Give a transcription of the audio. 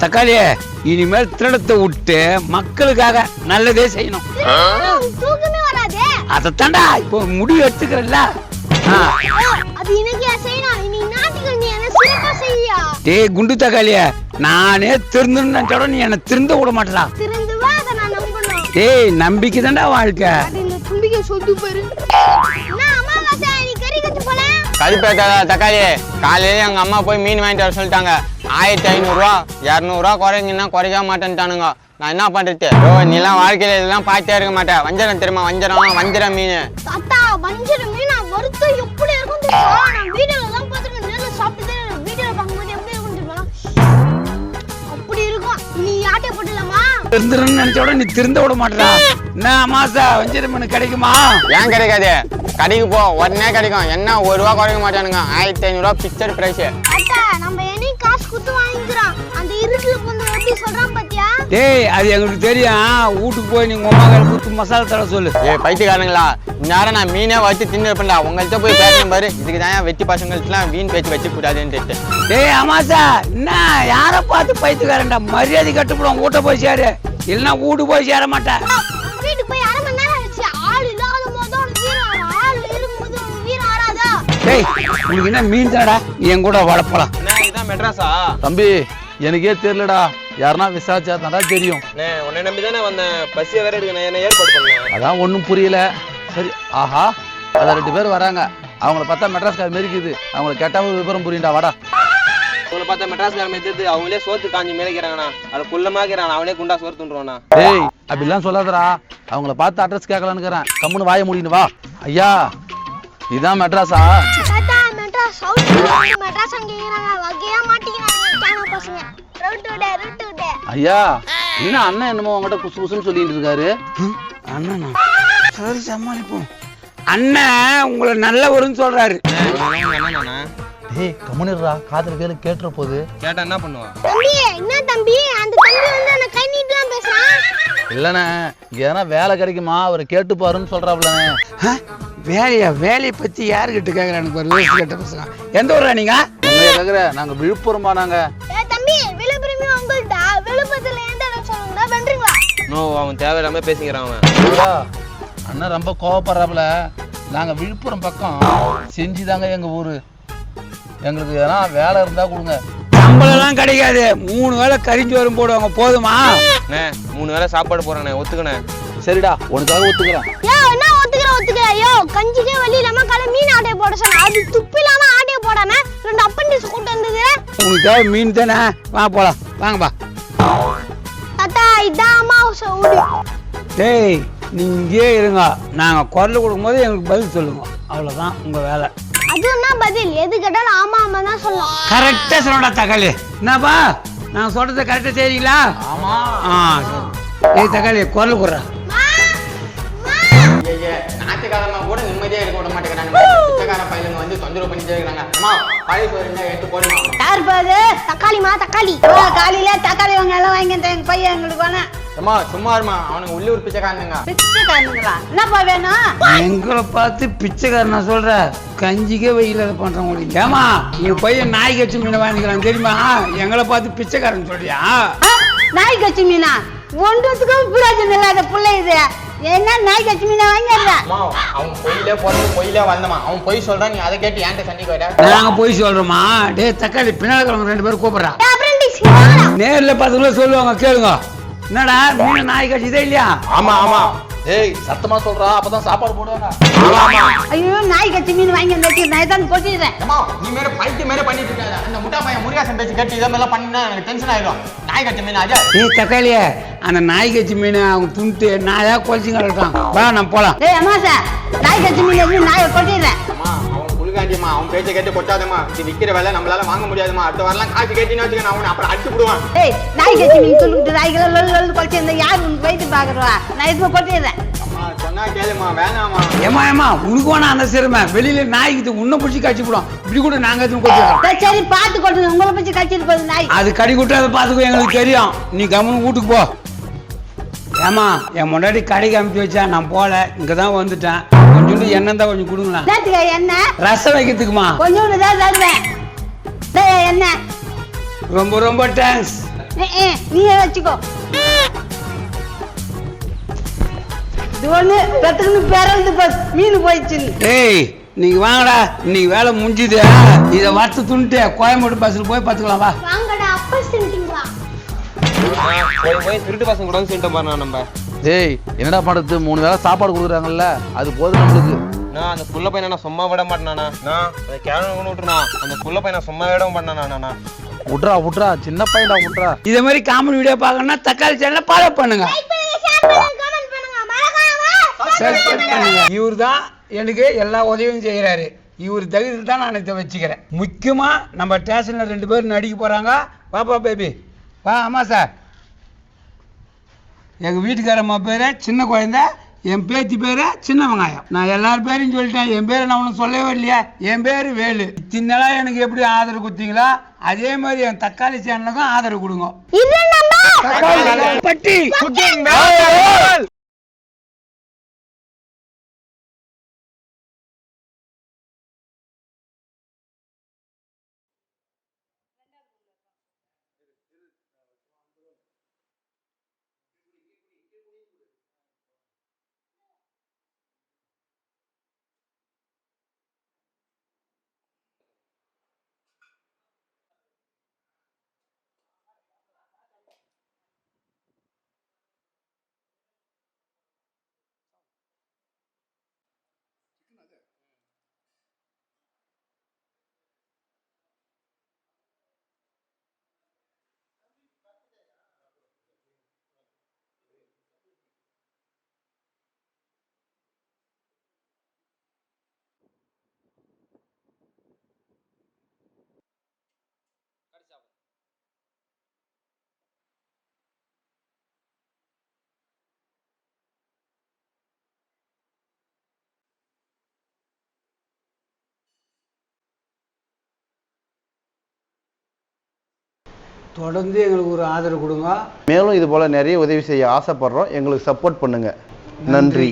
தக்காளியே, இனிமேல் திருடத்தை விட்டு மக்களுக்காக நல்லதே செய்யணும். தூக்கமே வராதே. அதத்தாண்டா இப்போ முடிவு எடுத்துக்கிறல்ல. அது இன்னைக்கு செய்யணும். நீ நாட்டுக்கு நீ என்ன சிறப்பா செய்யா. டேய் குண்டு தக்காளியே, நானே திருந்துன்னு நீ என்ன திருந்த விட மாட்டடா. திருந்துவா அத நான் நம்பணும். டேய் நம்பிக்கை தான்டா வாழ்க்கை. அது இந்த தும்பிக்கை சொத்து பாரு. நான் அம்மாவாசை நீ கறி கட்டி போல. கறிப்பேட்டா தக்காளி காலையில எங்க அம்மா போய் மீன் வாங்கிட்டு வர சொல்லிட்டாங்க. 1500 ரூபா 200 ரூபா குறைங்கன்னா குறைக்க மாட்டேன்ட்டானுங்க. நான் என்ன பண்றது? நீலாம் வாழ்க்கையில இதெல்லாம் பார்த்தே இருக்க மாட்டேன். வஞ்சரம் தெரியுமா? வஞ்சரம் மீன். தாத்தா வஞ்சரம் மீன் வறுத்து எப்படி இருக்கும் தெரியுமா? நான் வீடியோல தான் பார்த்துருக்கேன். நேர்ல சாப்பிட்டதே வீடியோல பார்க்கும்போது எப்படி இருக்கும் தெரியுமா? அப்படி இருக்கும். நீ யாட்டை போட்டுலாமா? திருந்துறன்னு நினைச்சோட நீ திருந்த விட மாட்டடா. என்ன மாசா வஞ்சிரம் மீன் கிடைக்குமா? ஏன் கிடைக்காது? கடைக்கு போ, உடனே கிடைக்கும். என்ன 1 ரூபா குறைக்க மாட்டானுங்க. 1500 ரூபா பிக்சர் பிரைஸ். தாத்தா நம்ம என்ன காசு கொடுத்து வாங்கிக்கிறோம். அந்த இருட்டுல பொண்ணு எப்படி சொல்றான் பாத்தியா? டேய் அது எங்களுக்கு தெரியும். வீட்டுக்கு போய் நீங்க உமா கையில குத்து மசாலா தர சொல்லு. பைத்தியக்காரங்களா, இந்நேரம் நான் மீனே வச்சு தின்னு இருப்பேன்டா. உங்கள்கிட்ட போய் பேசணும் பாரு. இதுக்கு தான் வெட்டி பசங்களுக்குலாம் வீண் பேச்சு வச்சு கூடாதுன்னு. டேய் அமாசா, என்ன யாரை பார்த்து பைத்தியக்காரன்டா? மரியாதை கட்டுப்படும். வீட்டை போய் சேரு, இல்லைன்னா வீட்டுக்கு போய் சேர மாட்டேன். வீட்டுக்கு போய் 1/2 மணி நேரம் ஆச்சு. ஆள் இல்லாத போது வீரம், ஆள் இருக்கும்போது வீரம் வராதா? டேய் உனக்கு என்ன மீன் தானடா? நீ என் கூட வளப்பலாம். இதான் மெட்ராஸா? தம்பி எனக்கே தெரியலடா, யாருன்னா விசாரிச்சா தான்டா தெரியும். உன்னை நம்பி தானே வந்தேன். பஸ்ஸே வேற எடுக்க நான் என்ன ஏற்பாடு பண்ணேன். அதான் ஒன்றும் புரியல. சரி ஆஹா, அதான் 2 பேர் வராங்க. அவங்கள பார்த்தா மெட்ராஸ்கார மாரி இருக்குது. அவங்கள கேட்டா ஒரு விவரம் புரியுண்டா. வாடா. அவங்கள பார்த்தா மெட்ராஸ்கார மாதிரி அவங்களே சோத்து காஞ்சி மேலேக்கிறாங்கண்ணா. அது குள்ளமாக்கிறான். அவனே குண்டா சோறு துண்டுவானா? டேய் அப்படிலாம் சொல்லாதடா. அவங்கள பார்த்து அட்ரஸ் கேட்கலான்னுக்கிறேன். கம்முன்னு வாய முடியும். வா ஐயா, இதான் மெட்ராஸா? தாத்தா மெட்ராஸ் சவுத் மெட்ராஸ் அங்கேங்கறாங்க. வகையா மாட்டிக்கிறாங்க கேன பசங்க. ரூட் ஐயா என்ன அண்ணன் என்னமோ அவங்ககிட்ட குசு குசுன்னு சொல்லிட்டு இருக்காரு. அண்ணா சரி சமாளிப்போம். அண்ணன் உங்களை நல்லவருன்னு சொல்றாரு. டேய் கம்முன்னுடா, காதுல கேளு கேட்டுற போகுது. கேட்டா என்ன பண்ணுவான்? தம்பி என்ன தம்பி? அந்த தம்பி வந்து என்ன கை நீட்டலாம் பேசுறான். இல்லண்ணே, இங்க எதனா வேலை கிடைக்குமா அவரை கேட்டு பாருன்னு சொல்றாப்லண்ணே. வேலையை பத்தி யாருக்கிட்ட கேட்கறானு பாரு. வேஸ்ட் கேட்ட பசங்க. எந்த ஊரா நீங்க? கேக்குற நாங்க விழுப்புரமா. நாங்க தம்பி விழுப்புரமே உங்கள்டா. விழுப்புரத்துல எந்த இடம் சொல்லுங்கடா பண்றீங்களா? நோ, அவன் தேவையில்லாம பேசிக்கிறான் அவன். அண்ணன் ரொம்ப கோவப்படுறாப்புல. நாங்க விழுப்புரம் பக்கம் செஞ்சுதாங்க எங்க ஊரு. எங்களுக்கு எதனா வேலை இருந்தா கொடுங்க. சம்பளம்லாம் கிடைக்காது. 3 வேளை கறிஞ்சோறும் போடுவாங்க. போதுமா? 3 வேளை சாப்பாடு போறானே, ஒத்துக்கணே. சரிடா, உனக்காக ஒத்துக்கிறேன். என்ன ஒத்துக்கிற யோ கஞ்சிக்கே வழி இல்லாம காலை மீன் ஆட்டைய போட சொன்ன. அது துப்பி இல்லாம ஆட்டைய போடாம 2 அப்பண்டிஸ் கூட்டு வந்தது. உனக்காக மீன் தானே? வா போலாம். வாங்கப்பா. தாத்தா இதான் அமாவாசை ஊடு. டேய் நீ இங்கேயே இருங்க. நாங்க குரல் கொடுக்கும்போது எங்களுக்கு பதில் சொல்லுங்க. அவ்வளவுதான் உங்க வேலை. அதுன்னா பதில் எது கேட்டாலும் ஆமா ஆமா தான் சொல்லலாம். கரெக்டா சொல்லடா தக்காளி. என்னப்பா நான் சொல்றத கரெக்டா செய்றீங்களா? ஆமா. ஏய் தக்காளி குரல் கொடுறா. ஞாயிற்றுக்கிழமை கூட நிம்மதியா இருக்க விட மாட்டேங்கிறாங்க. பிச்சைக்கார பையனுங்க வந்து தொந்தரவு பண்ணிட்டே இருக்காங்க. அம்மா பழைய சோறு எடுத்து போடுமா? யார் பாது? தக்காளிமா தக்காளி. காலையில தக்காளி வாங்க எல்லாம் வாங்கிட்டு எங்க பையன் எங்களுக்கு வேணா. அம்மா சும்மா இருமா, அவனுக்கு உள்ளூர் பிச்சைக்காரனுங்க. பிச்சைக்காரங்களா? என்னப்பா வேணும்? எங்களை பார்த்து பிச்சைக்காரனா சொல்ற? கஞ்சிக்கே வெயில பண்றேன் உங்களுக்கு. ஏமா நீ பையன் நாய் கட்சி மீனை வாங்கிக்கிறான் தெரியுமா? எங்களை பார்த்து பிச்சைக்காரன் சொல்றியா? நாய் கட்சி மீனா? ஒன்றத்துக்கும் புராஜன் இல்லாத பிள்ளை இது. என்ன நாய் கட்சி மீனை வாங்கிடுற? அம்மா அவன் பொய்யிலே பிறந்து பொய்யிலே வந்தமா. அவன் பொய் சொல்றான், நீ அதை கேட்டு ஏன்ட்ட சண்டைக்கு வர? நாங்க போய் சொல்றோமா? டே தக்காளி பின்னால 2 பேரும் கூப்பிடுறா. அப்ரெண்டிஸ் நேர்ல பார்த்துக்குள்ள சொல்லுவாங்க கேளுங்க. என்னடா மீன் நாய் கட்சிதே இல்லையா? ஆமா ஆமா. ஏய் சத்தமா சொல்றா, அப்பதான் சாப்பாடு போடுவாங்க. ஐயோ நாய் கட்சி மீன் வாங்கி வந்து நான் தான் கொட்டிடுறேன். அம்மா நீ மேல பைத்தியம் மேல பண்ணிட்டு இருக்காத. அந்த முட்டா பையன் முருகாசன் பேசி கேட்டு இதை மேல பண்ணினா எனக்கு டென்ஷன் ஆயிடும். நாய் கட்சி மீன் அது. ஏய் தக்காளியே, அந்த நாய் கட்சி மீன் அவங்க துண்டு நாயா குழச்சிங்க இருக்கான். வா நம்ம போலாம். டேய் அம்மாசா நாய் கட்சி மீன் எப்படி நாயை கொட்டிடுறேன். அம்மா அவன் புழுகாண்டியம்மா, அவன் பேச்சை கேட்டு கொட்டாதம்மா. இது விற்கிற வேலை நம்மளால வாங்க முடியாதுமா. அடுத்த வரலாம் காசு கேட்டின்னு வச்சுக்க, நான் அவனை அப்புறம் அடிச்சு விடுவான். டேய் நாய் கட்சி மீன் சொல்லிட்டு நாய்களை லொல்லு கொட்டி இந்த யார் உனக்கு வைத்து பாக்குறவா? நான் இப்போ கொட்டிடுறேன். அம்மா சொன்னா கேளுமா, வேணாமா. ஏமா உனக்கு வேணா அந்த சிறுமை. வெளியில நாய்க்கு உன்னை பிடிச்சி கட்சி போடும். இப்படி கூட நாங்க எதுவும் கொட்டிடுறோம். சரி பார்த்து கொட்டுங்க. உங்களை பிடிச்சி கட்சிட்டு போகுது நாய். அது கடி குட்டாத பார்த்துக்கோ, எங்களுக்கு தெரியும். நீ கவனம் வீட்டுக்கு போ. ஏமா என் முன்னாடி கடைக்கு அனுப்பி வச்சா நான் போல. இங்கதான் வந்துட்டேன். கொஞ்சோண்டு எண்ணெய் தான் கொஞ்சம் கொடுங்களா. என்ன ரசம் வைக்கிறதுக்குமா? கொஞ்சோண்டு தான் தருவேன். என்ன ரொம்ப ரொம்ப தேங்க்ஸ். நீயே வச்சுக்கோ. இது ஒண்ணு பெத்துக்குன்னு பிறந்து மீன் போயிடுச்சு. ஏய் நீங்க வாங்கடா, இன்னைக்கு வேலை முடிஞ்சுது. இதை வறுத்து துணிட்டு கோயம்பேடு பஸ்ஸில் போய் பார்த்துக்கலாம் வா. வாங்கடா அப்பா சென்டிங்களா. போய் திருட்டு பசங்க கூட சொல்லிட்டு பாருண்ணா நம்ம. டேய் என்னடா பண்ணுறது, 3 வேளை சாப்பாடு கொடுக்குறாங்கல்ல, அது போதும் நம்மளுக்கு. நான் அந்த புள்ள பையனை நான் சும்மா விட மாட்டேனாண்ணா. நான் அதை கேவலம் விட்டுருண்ணா. அந்த புள்ள பையனை சும்மா விட மாட்டேனாண்ணா. விட்றா சின்ன பையன்டா விட்றா. இதே மாதிரி காமெடி வீடியோ பார்க்கணும்னா தக்காளி சேனலை ஃபாலோ பண்ணுங்க. இவர் தான் எனக்கு எல்லா உதவியும் செய்கிறாரு. இவர் தகுதியில் தான் நான் இதை வச்சுக்கிறேன். முக்கியமாக நம்ம ஸ்டேஷனில் 2 பேர் நடிக்க போகிறாங்க. பாப்பா பேபி வா. ஆமாம் சார், எங்கள் வீட்டுக்காரம்மா பேர் சின்ன குழந்தை, என் பேத்தி பேர் சின்ன வெங்காயம். நான் எல்லார் பேரையும் சொல்லிட்டேன். என் பேரை நான் ஒன்றும் சொல்லவே இல்லையா. என் பேர் வேலு. இத்தனால எனக்கு எப்படி ஆதரவு கொடுத்தீங்களா அதே மாதிரி என் தக்காளி சேனலுக்கும் ஆதரவு கொடுங்க. பட்டி தொடர்ந்து எங்களுக்கு ஒரு ஆதரவு கொடுங்க. மேலும் இது போல் நிறைய உதவி செய்ய ஆசைப்படுறோம். எங்களுக்கு சப்போர்ட் பண்ணுங்கள். நன்றி.